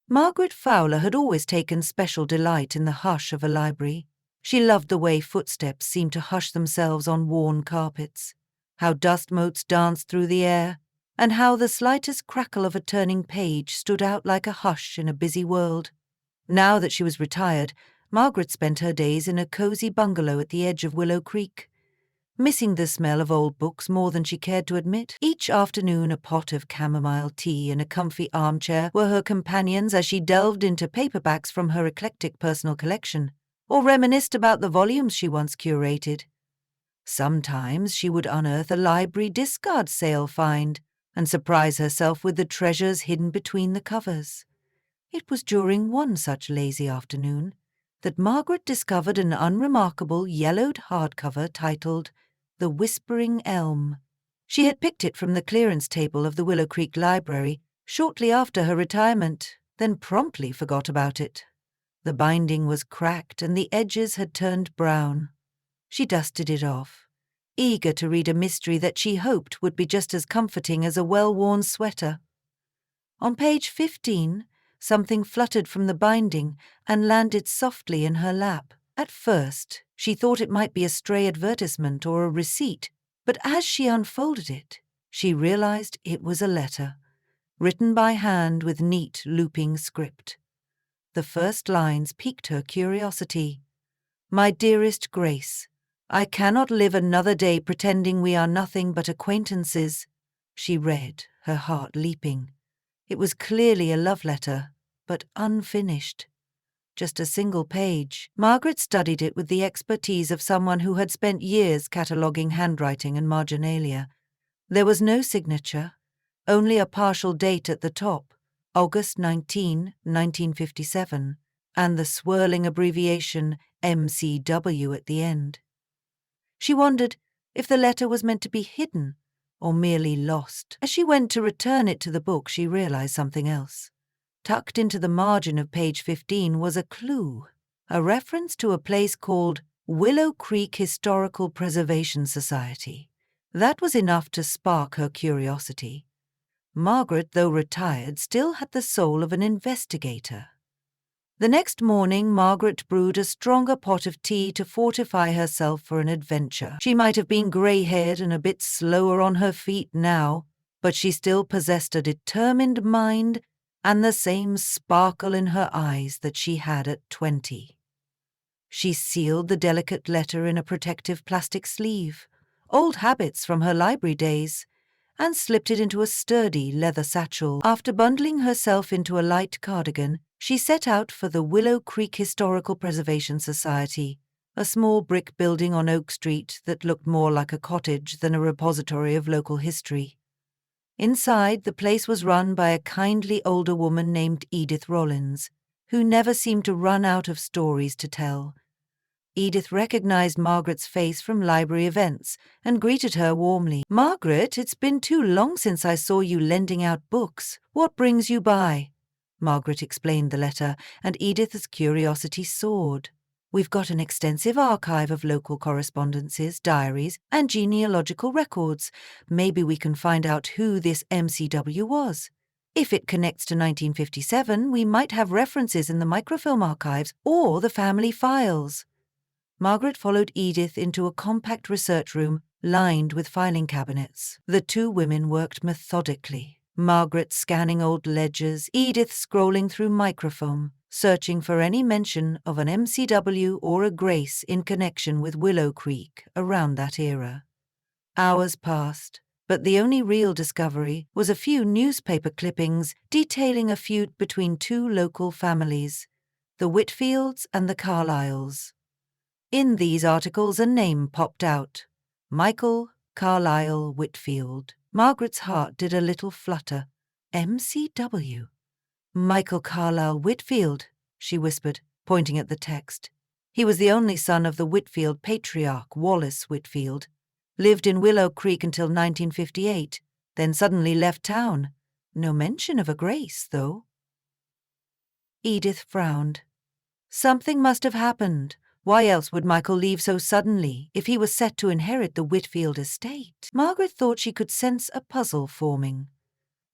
Margaret Fowler had always taken special delight in the hush of a library. She loved the way footsteps seemed to hush themselves on worn carpets, how dust motes danced through the air, and how the slightest crackle of a turning page stood out like a hush in a busy world. Now that she was retired, Margaret spent her days in a cozy bungalow at the edge of Willow Creek. Missing the smell of old books more than she cared to admit, each afternoon a pot of chamomile tea and a comfy armchair were her companions as she delved into paperbacks from her eclectic personal collection, or reminisced about the volumes she once curated. Sometimes she would unearth a library discard sale find and surprise herself with the treasures hidden between the covers. It was during one such lazy afternoon that Margaret discovered an unremarkable yellowed hardcover titled The Whispering Elm. She had picked it from the clearance table of the Willow Creek Library shortly after her retirement, then promptly forgot about it. The binding was cracked and the edges had turned brown. She dusted it off, eager to read a mystery that she hoped would be just as comforting as a well-worn sweater. On page 15, something fluttered from the binding and landed softly in her lap. At first, she thought it might be a stray advertisement or a receipt, but as she unfolded it, she realized it was a letter, written by hand with neat, looping script. The first lines piqued her curiosity. "My dearest Grace, I cannot live another day pretending we are nothing but acquaintances," she read, her heart leaping. It was clearly a love letter, but unfinished. Just a single page. Margaret studied it with the expertise of someone who had spent years cataloguing handwriting and marginalia. There was no signature, only a partial date at the top, August 19, 1957, and the swirling abbreviation MCW at the end. She wondered if the letter was meant to be hidden or merely lost. As she went to return it to the book, she realized something else. Tucked into the margin of page 15 was a clue, a reference to a place called Willow Creek Historical Preservation Society. That was enough to spark her curiosity. Margaret, though retired, still had the soul of an investigator. The next morning, Margaret brewed a stronger pot of tea to fortify herself for an adventure. She might have been grey-haired and a bit slower on her feet now, but she still possessed a determined mind and the same sparkle in her eyes that she had at 20. She sealed the delicate letter in a protective plastic sleeve, old habits from her library days, and slipped it into a sturdy leather satchel. After bundling herself into a light cardigan, she set out for the Willow Creek Historical Preservation Society, a small brick building on Oak Street that looked more like a cottage than a repository of local history. Inside, the place was run by a kindly older woman named Edith Rollins, who never seemed to run out of stories to tell. Edith recognized Margaret's face from library events and greeted her warmly. "Margaret, it's been too long since I saw you lending out books. What brings you by?" Margaret explained the letter, and Edith's curiosity soared. "We've got an extensive archive of local correspondences, diaries, and genealogical records. Maybe we can find out who this MCW was. If it connects to 1957, we might have references in the microfilm archives or the family files." Margaret followed Edith into a compact research room lined with filing cabinets. The two women worked methodically, Margaret scanning old ledgers, Edith scrolling through microfilm, searching for any mention of an MCW or a Grace in connection with Willow Creek around that era. Hours passed, but the only real discovery was a few newspaper clippings detailing a feud between two local families, the Whitfields and the Carlyles. In these articles a name popped out, Michael Carlyle Whitfield. Margaret's heart did a little flutter. MCW. "Michael Carlyle Whitfield," she whispered, pointing at the text. He was the only son of the Whitfield patriarch, Wallace Whitfield. Lived in Willow Creek until 1958, then suddenly left town. No mention of a Grace, though. Edith frowned. Something must have happened. Why else would Michael leave so suddenly if he was set to inherit the Whitfield estate? Margaret thought she could sense a puzzle forming.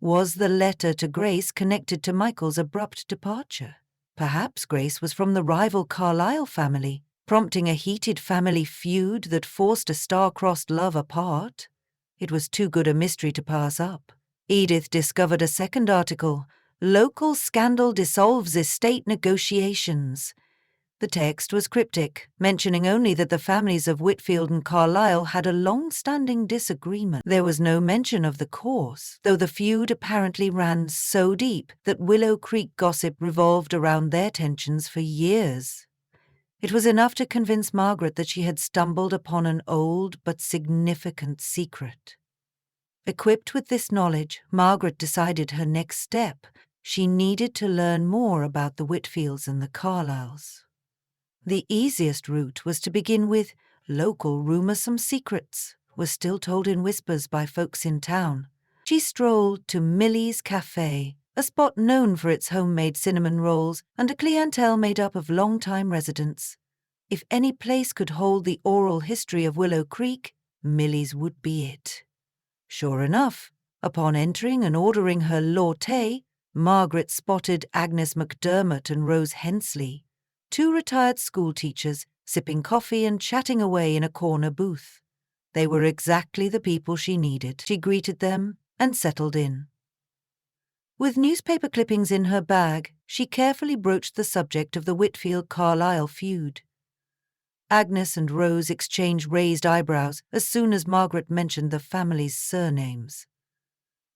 Was the letter to Grace connected to Michael's abrupt departure? Perhaps Grace was from the rival Carlyle family, prompting a heated family feud that forced a star-crossed love apart. It was too good a mystery to pass up. Edith discovered a second article, "Local Scandal Dissolves Estate Negotiations." The text was cryptic, mentioning only that the families of Whitfield and Carlyle had a long-standing disagreement. There was no mention of the cause, though the feud apparently ran so deep that Willow Creek gossip revolved around their tensions for years. It was enough to convince Margaret that she had stumbled upon an old but significant secret. Equipped with this knowledge, Margaret decided her next step. She needed to learn more about the Whitfields and the Carlyles. The easiest route was to begin with local rumorsome secrets, was still told in whispers by folks in town. She strolled to Millie's Cafe, a spot known for its homemade cinnamon rolls and a clientele made up of long-time residents. If any place could hold the oral history of Willow Creek, Millie's would be it. Sure enough, upon entering and ordering her latte, Margaret spotted Agnes McDermott and Rose Hensley, two retired schoolteachers, sipping coffee and chatting away in a corner booth. They were exactly the people she needed. She greeted them and settled in. With newspaper clippings in her bag, she carefully broached the subject of the Whitfield-Carlyle feud. Agnes and Rose exchanged raised eyebrows as soon as Margaret mentioned the family's surnames.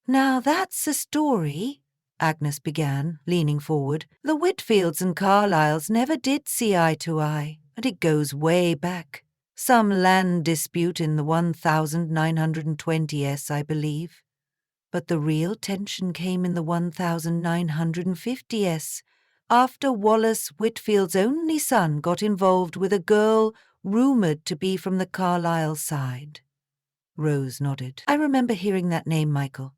"Now that's a story," Agnes began, leaning forward. "The Whitfields and Carlyles never did see eye to eye, and it goes way back. Some land dispute in the 1920s, I believe. But the real tension came in the 1950s, after Wallace Whitfield's only son got involved with a girl rumoured to be from the Carlyle side." Rose nodded. "I remember hearing that name, Michael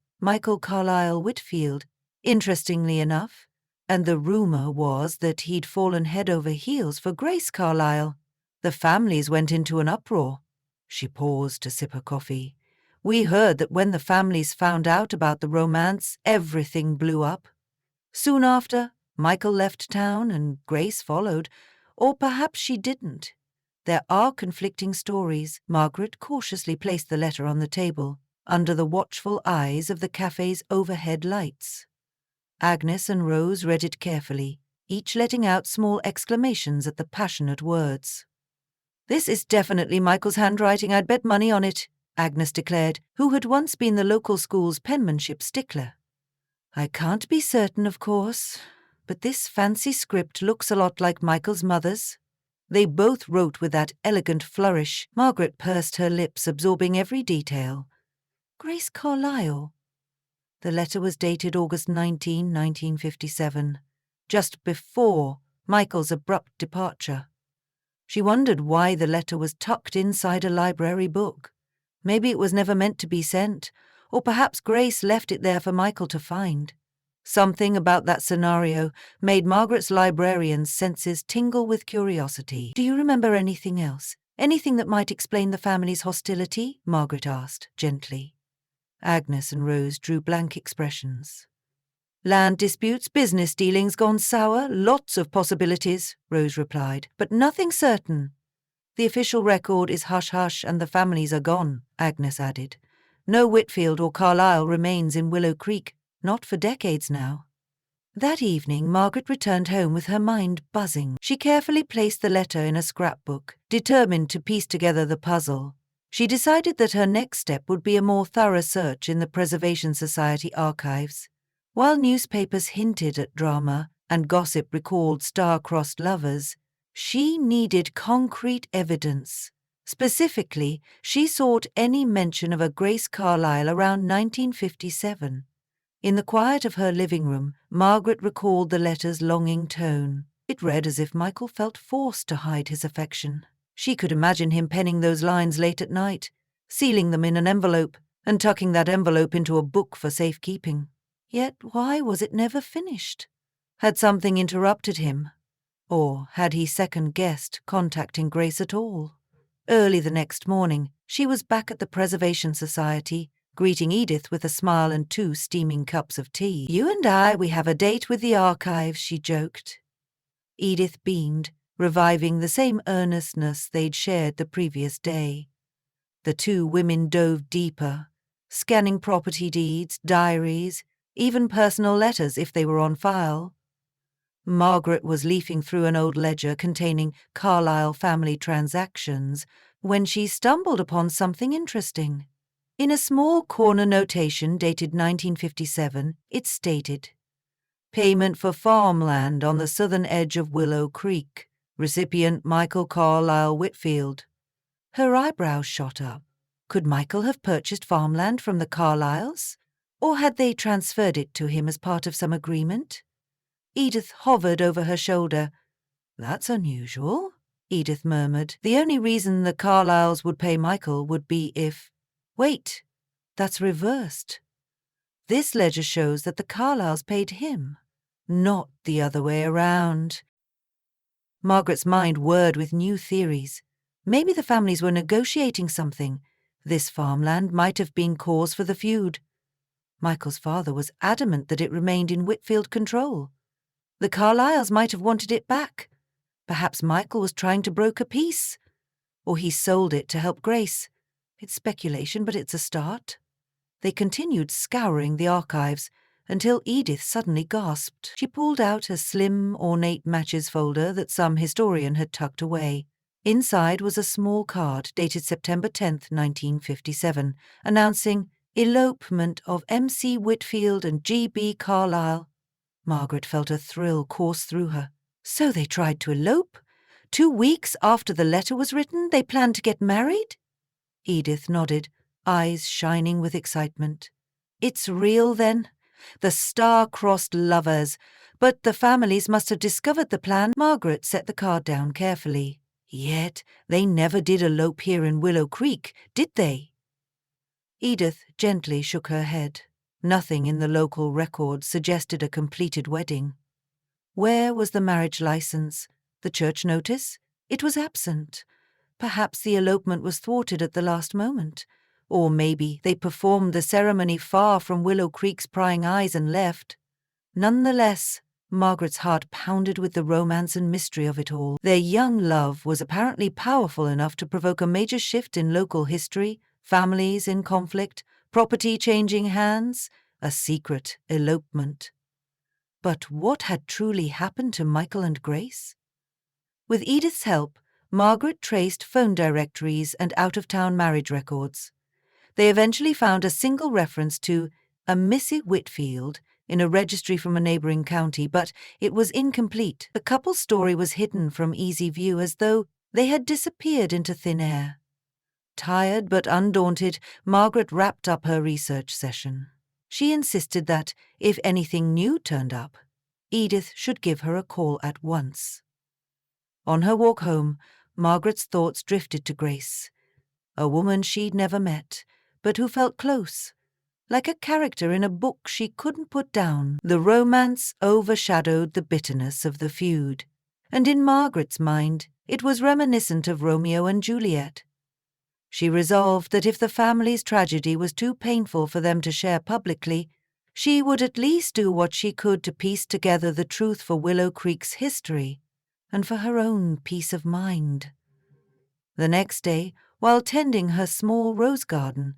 Carlyle Whitfield. Interestingly enough, and the rumour was that he'd fallen head over heels for Grace Carlyle. The families went into an uproar." She paused to sip her coffee. "We heard that when the families found out about the romance, everything blew up. Soon after, Michael left town and Grace followed, or perhaps she didn't. There are conflicting stories." Margaret cautiously placed the letter on the table, under the watchful eyes of the cafe's overhead lights. Agnes and Rose read it carefully, each letting out small exclamations at the passionate words. "This is definitely Michael's handwriting, I'd bet money on it," Agnes declared, who had once been the local school's penmanship stickler. "I can't be certain, of course, but this fancy script looks a lot like Michael's mother's. They both wrote with that elegant flourish." Margaret pursed her lips, absorbing every detail. "Grace Carlyle." The letter was dated August 19, 1957, just before Michael's abrupt departure. She wondered why the letter was tucked inside a library book. Maybe it was never meant to be sent, or perhaps Grace left it there for Michael to find. Something about that scenario made Margaret's librarian's senses tingle with curiosity. "Do you remember anything else? Anything that might explain the family's hostility?" Margaret asked, gently. Agnes and Rose drew blank expressions. "Land disputes, business dealings gone sour, lots of possibilities," Rose replied, "but nothing certain." "The official record is hush-hush and the families are gone," Agnes added. "No Whitfield or Carlyle remains in Willow Creek, not for decades now." That evening, Margaret returned home with her mind buzzing. She carefully placed the letter in a scrapbook, determined to piece together the puzzle. She decided that her next step would be a more thorough search in the Preservation Society archives. While newspapers hinted at drama and gossip recalled star-crossed lovers, she needed concrete evidence. Specifically, she sought any mention of a Grace Carlyle around 1957. In the quiet of her living room, Margaret recalled the letter's longing tone. It read as if Michael felt forced to hide his affection. She could imagine him penning those lines late at night, sealing them in an envelope, and tucking that envelope into a book for safekeeping. Yet why was it never finished? Had something interrupted him? Or had he second-guessed contacting Grace at all? Early the next morning, she was back at the Preservation Society, greeting Edith with a smile and 2 steaming cups of tea. "You and I, we have a date with the archives," she joked. Edith beamed, reviving the same earnestness they'd shared the previous day. The 2 women dove deeper, scanning property deeds, diaries, even personal letters if they were on file. Margaret was leafing through an old ledger containing Carlisle family transactions when she stumbled upon something interesting. In a small corner notation dated 1957, it stated, "Payment for farmland on the southern edge of Willow Creek. Recipient Michael Carlisle Whitfield." Her eyebrows shot up. Could Michael have purchased farmland from the Carlyles? Or had they transferred it to him as part of some agreement? Edith hovered over her shoulder. "That's unusual," Edith murmured. "The only reason the Carlyles would pay Michael would be if— Wait, that's reversed. This ledger shows that the Carlyles paid him, not the other way around." Margaret's mind whirred with new theories. Maybe the families were negotiating something. This farmland might have been cause for the feud. Michael's father was adamant that it remained in Whitfield control. The Carlyles might have wanted it back. Perhaps Michael was trying to broker peace. Or he sold it to help Grace. It's speculation, but it's a start. They continued scouring the archives until Edith suddenly gasped. She pulled out a slim, ornate matches folder that some historian had tucked away. Inside was a small card dated September 10th, 1957, announcing elopement of M.C. Whitfield and G.B. Carlyle. Margaret felt a thrill course through her. So they tried to elope? 2 weeks after the letter was written, they planned to get married? Edith nodded, eyes shining with excitement. It's real, then? The star-crossed lovers. But the families must have discovered the plan. Margaret set the card down carefully. Yet they never did elope here in Willow Creek, did they? Edith gently shook her head. Nothing in the local records suggested a completed wedding. Where was the marriage license? The church notice? It was absent. Perhaps the elopement was thwarted at the last moment. Or maybe they performed the ceremony far from Willow Creek's prying eyes and left. Nonetheless, Margaret's heart pounded with the romance and mystery of it all. Their young love was apparently powerful enough to provoke a major shift in local history, families in conflict, property changing hands, a secret elopement. But what had truly happened to Michael and Grace? With Edith's help, Margaret traced phone directories and out-of-town marriage records. They eventually found a single reference to a Missy Whitfield in a registry from a neighboring county, but it was incomplete. The couple's story was hidden from easy view as though they had disappeared into thin air. Tired but undaunted, Margaret wrapped up her research session. She insisted that, if anything new turned up, Edith should give her a call at once. On her walk home, Margaret's thoughts drifted to Grace, a woman she'd never met, but who felt close, like a character in a book she couldn't put down. The romance overshadowed the bitterness of the feud, and in Margaret's mind it was reminiscent of Romeo and Juliet. She resolved that if the family's tragedy was too painful for them to share publicly, she would at least do what she could to piece together the truth for Willow Creek's history and for her own peace of mind. The next day, while tending her small rose garden,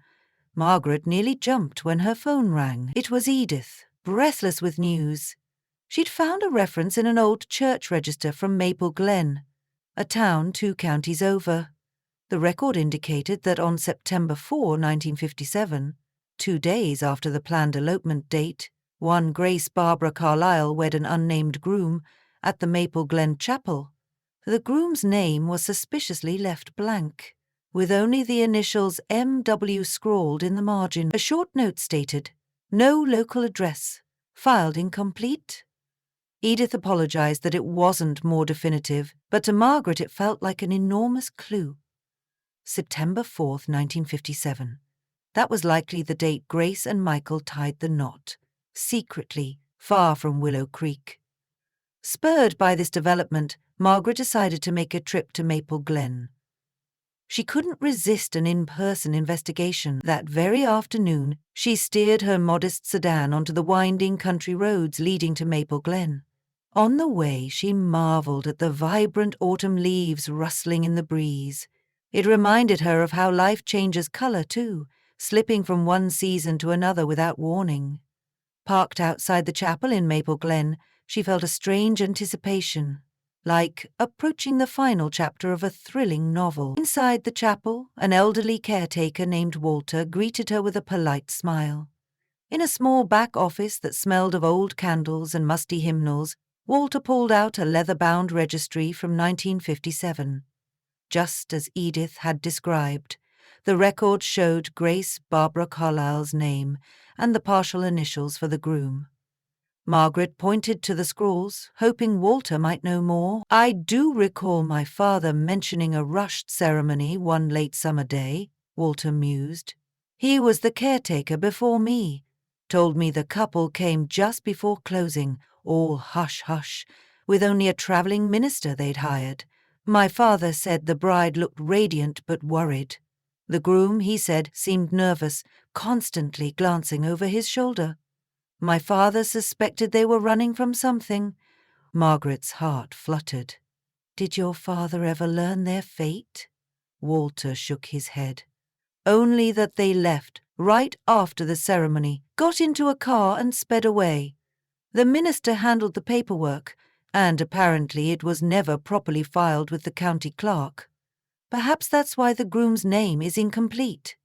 Margaret nearly jumped when her phone rang. It was Edith, breathless with news. She'd found a reference in an old church register from Maple Glen, a town 2 counties over. The record indicated that on September 4, 1957, 2 days after the planned elopement date, one Grace Barbara Carlyle wed an unnamed groom at the Maple Glen Chapel. The groom's name was suspiciously left blank, with only the initials M.W. scrawled in the margin. A short note stated, "No local address, filed incomplete." Edith apologized that it wasn't more definitive, but to Margaret it felt like an enormous clue. September 4th, 1957. That was likely the date Grace and Michael tied the knot, secretly, far from Willow Creek. Spurred by this development, Margaret decided to make a trip to Maple Glen. She couldn't resist an in-person investigation. That very afternoon, she steered her modest sedan onto the winding country roads leading to Maple Glen. On the way, she marveled at the vibrant autumn leaves rustling in the breeze. It reminded her of how life changes color, too, slipping from one season to another without warning. Parked outside the chapel in Maple Glen, she felt a strange anticipation, like approaching the final chapter of a thrilling novel. Inside the chapel, an elderly caretaker named Walter greeted her with a polite smile. In a small back office that smelled of old candles and musty hymnals, Walter pulled out a leather-bound registry from 1957. Just as Edith had described, the record showed Grace Barbara Carlyle's name and the partial initials for the groom. Margaret pointed to the scrawls, hoping Walter might know more. "I do recall my father mentioning a rushed ceremony one late summer day," Walter mused. "He was the caretaker before me. Told me the couple came just before closing, all hush-hush, with only a traveling minister they'd hired. My father said the bride looked radiant but worried. The groom, he said, seemed nervous, constantly glancing over his shoulder. My father suspected they were running from something." Margaret's heart fluttered. "Did your father ever learn their fate?" Walter shook his head. "Only that they left right after the ceremony, got into a car and sped away. The minister handled the paperwork, and apparently it was never properly filed with the county clerk. Perhaps that's why the groom's name is incomplete.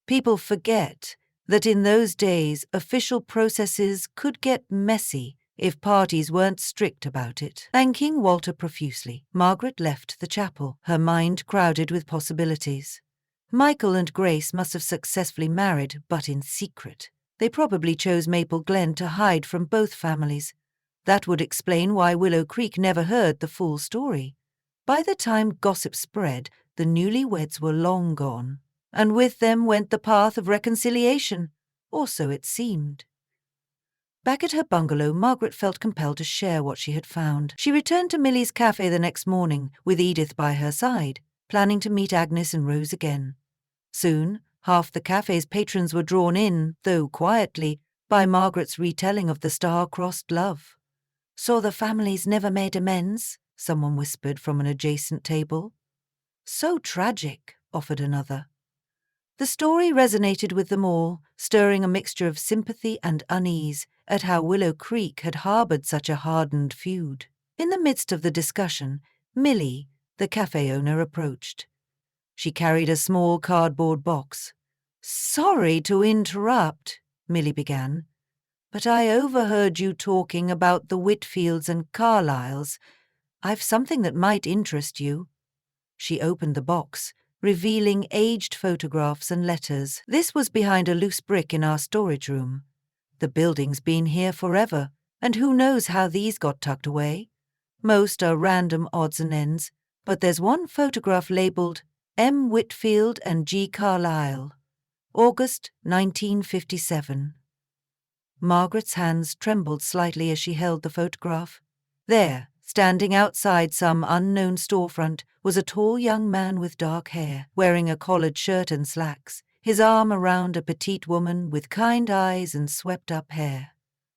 People forget that in those days official processes could get messy if parties weren't strict about it." Thanking Walter profusely, Margaret left the chapel, her mind crowded with possibilities. Michael and Grace must have successfully married, but in secret. They probably chose Maple Glen to hide from both families. That would explain why Willow Creek never heard the full story. By the time gossip spread, the newlyweds were long gone, and with them went the path of reconciliation, or so it seemed. Back at her bungalow, Margaret felt compelled to share what she had found. She returned to Millie's cafe the next morning, with Edith by her side, planning to meet Agnes and Rose again. Soon, half the cafe's patrons were drawn in, though quietly, by Margaret's retelling of the star-crossed love. "Saw the families never made amends," someone whispered from an adjacent table. "So tragic," offered another. The story resonated with them all, stirring a mixture of sympathy and unease at how Willow Creek had harbored such a hardened feud. In the midst of the discussion, Millie, the cafe owner, approached. She carried a small cardboard box. "Sorry to interrupt," Millie began, "but I overheard you talking about the Whitfields and Carlyles. I've something that might interest you." She opened the box, revealing aged photographs and letters. "This was behind a loose brick in our storage room. The building's been here forever, and who knows how these got tucked away. Most are random odds and ends, but there's one photograph labeled M. Whitfield and G. Carlyle, August 1957. Margaret's hands trembled slightly as she held the photograph. There, standing outside some unknown storefront, was a tall young man with dark hair, wearing a collared shirt and slacks, his arm around a petite woman with kind eyes and swept-up hair.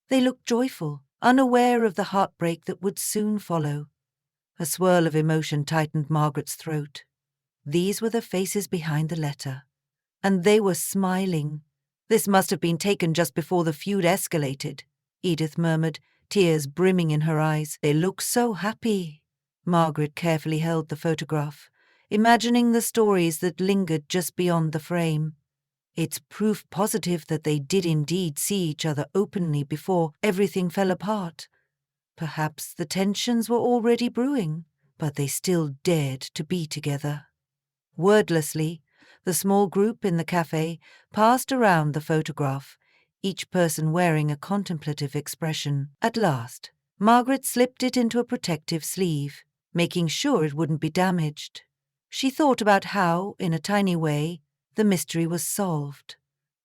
They looked joyful, unaware of the heartbreak that would soon follow. A swirl of emotion tightened Margaret's throat. These were the faces behind the letter. And they were smiling. "This must have been taken just before the feud escalated," Edith murmured, tears brimming in her eyes. "They look so happy." Margaret carefully held the photograph, imagining the stories that lingered just beyond the frame. It's proof positive that they did indeed see each other openly before everything fell apart. Perhaps the tensions were already brewing, but they still dared to be together. Wordlessly, the small group in the cafe passed around the photograph, each person wearing a contemplative expression. At last, Margaret slipped it into a protective sleeve, making sure it wouldn't be damaged. She thought about how, in a tiny way, the mystery was solved.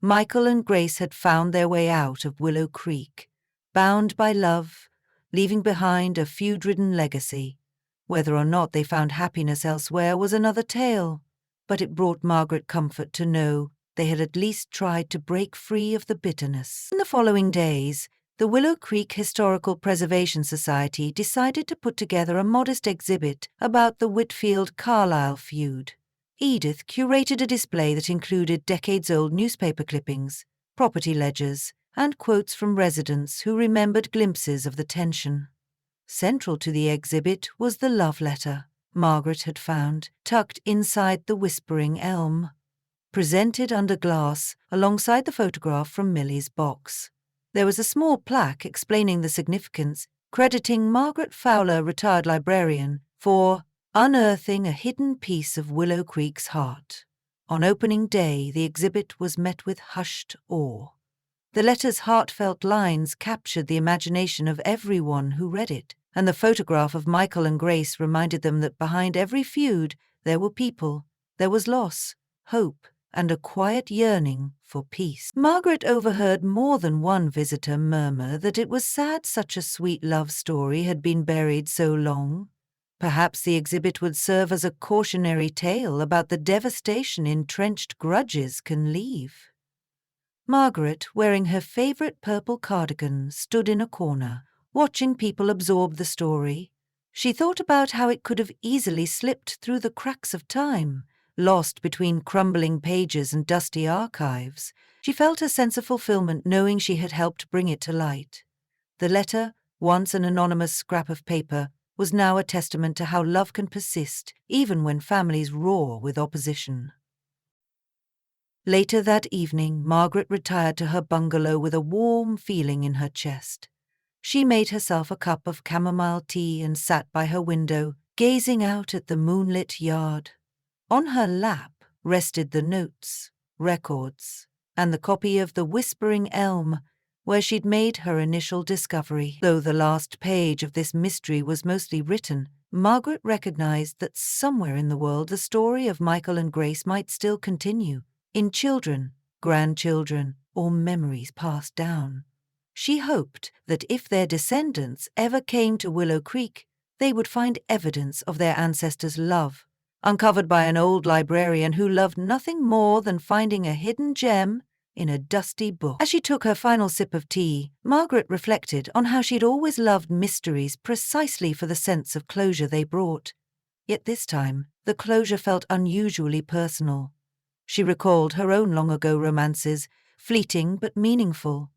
Michael and Grace had found their way out of Willow Creek, bound by love, leaving behind a feud-ridden legacy. Whether or not they found happiness elsewhere was another tale. but it brought Margaret comfort to know they had at least tried to break free of the bitterness. In the following days, the Willow Creek Historical Preservation Society decided to put together a modest exhibit about the Whitfield-Carlisle feud. Edith curated a display that included decades-old newspaper clippings, property ledgers, and quotes from residents who remembered glimpses of the tension. Central to the exhibit was the love letter Margaret had found, tucked inside the whispering elm, presented under glass alongside the photograph from Millie's box. There was a small plaque explaining the significance, crediting Margaret Fowler, retired librarian, for unearthing a hidden piece of Willow Creek's heart. On opening day, the exhibit was met with hushed awe. The letter's heartfelt lines captured the imagination of everyone who read it, and the photograph of Michael and Grace reminded them that behind every feud there were people, there was loss, hope, and a quiet yearning for peace. Margaret overheard more than one visitor murmur that it was sad such a sweet love story had been buried so long. Perhaps the exhibit would serve as a cautionary tale about the devastation entrenched grudges can leave. Margaret, wearing her favourite purple cardigan, stood in a corner, watching people absorb the story. She thought about how it could have easily slipped through the cracks of time, lost between crumbling pages and dusty archives. She felt a sense of fulfillment knowing she had helped bring it to light. The letter, once an anonymous scrap of paper, was now a testament to how love can persist even when families roar with opposition. Later that evening, Margaret retired to her bungalow with a warm feeling in her chest. She made herself a cup of chamomile tea and sat by her window, gazing out at the moonlit yard. On her lap rested the notes, records, and the copy of The Whispering Elm, where she'd made her initial discovery. Though the last page of this mystery was mostly written, Margaret recognized that somewhere in the world the story of Michael and Grace might still continue, in children, grandchildren, or memories passed down. She hoped that if their descendants ever came to Willow Creek, they would find evidence of their ancestors' love, uncovered by an old librarian who loved nothing more than finding a hidden gem in a dusty book. As she took her final sip of tea, Margaret reflected on how she'd always loved mysteries precisely for the sense of closure they brought. Yet this time, the closure felt unusually personal. She recalled her own long-ago romances, fleeting but meaningful.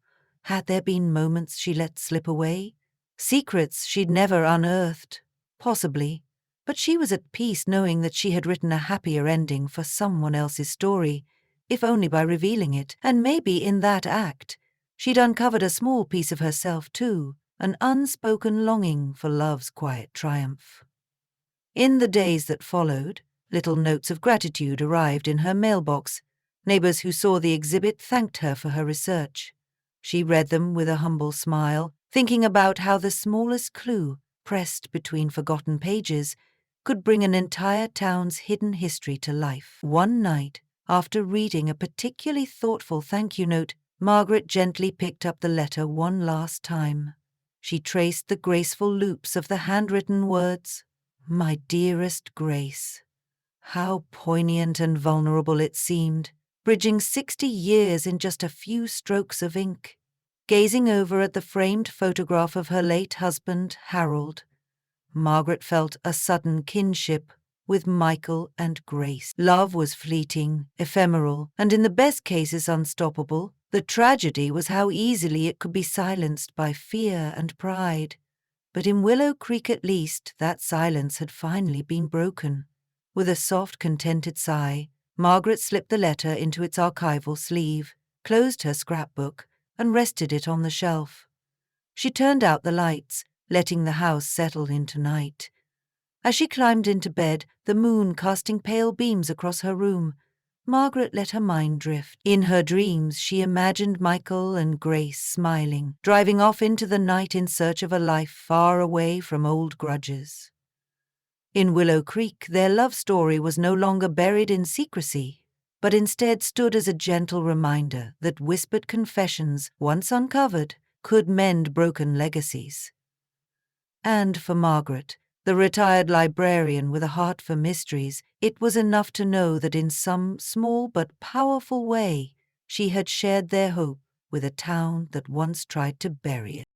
Had there been moments she let slip away? Secrets she'd never unearthed? Possibly. But she was at peace knowing that she had written a happier ending for someone else's story, if only by revealing it, and maybe in that act, she'd uncovered a small piece of herself too, an unspoken longing for love's quiet triumph. In the days that followed, little notes of gratitude arrived in her mailbox. Neighbors who saw the exhibit thanked her for her research. She read them with a humble smile, thinking about how the smallest clue, pressed between forgotten pages, could bring an entire town's hidden history to life. One night, after reading a particularly thoughtful thank-you note, Margaret gently picked up the letter one last time. She traced the graceful loops of the handwritten words, "My dearest Grace." How poignant and vulnerable it seemed, bridging 60 years in just a few strokes of ink. Gazing over at the framed photograph of her late husband, Harold, Margaret felt a sudden kinship with Michael and Grace. Love was fleeting, ephemeral, and in the best cases unstoppable. The tragedy was how easily it could be silenced by fear and pride. But in Willow Creek at least, that silence had finally been broken. With a soft, contented sigh, Margaret slipped the letter into its archival sleeve, closed her scrapbook, and rested it on the shelf. She turned out the lights, letting the house settle into night. As she climbed into bed, the moon casting pale beams across her room, Margaret let her mind drift. In her dreams, she imagined Michael and Grace smiling, driving off into the night in search of a life far away from old grudges. In Willow Creek, their love story was no longer buried in secrecy, but instead stood as a gentle reminder that whispered confessions, once uncovered, could mend broken legacies. And for Margaret, The retired librarian with a heart for mysteries, it was enough to know that in some small but powerful way she had shared their hope with a town that once tried to bury it.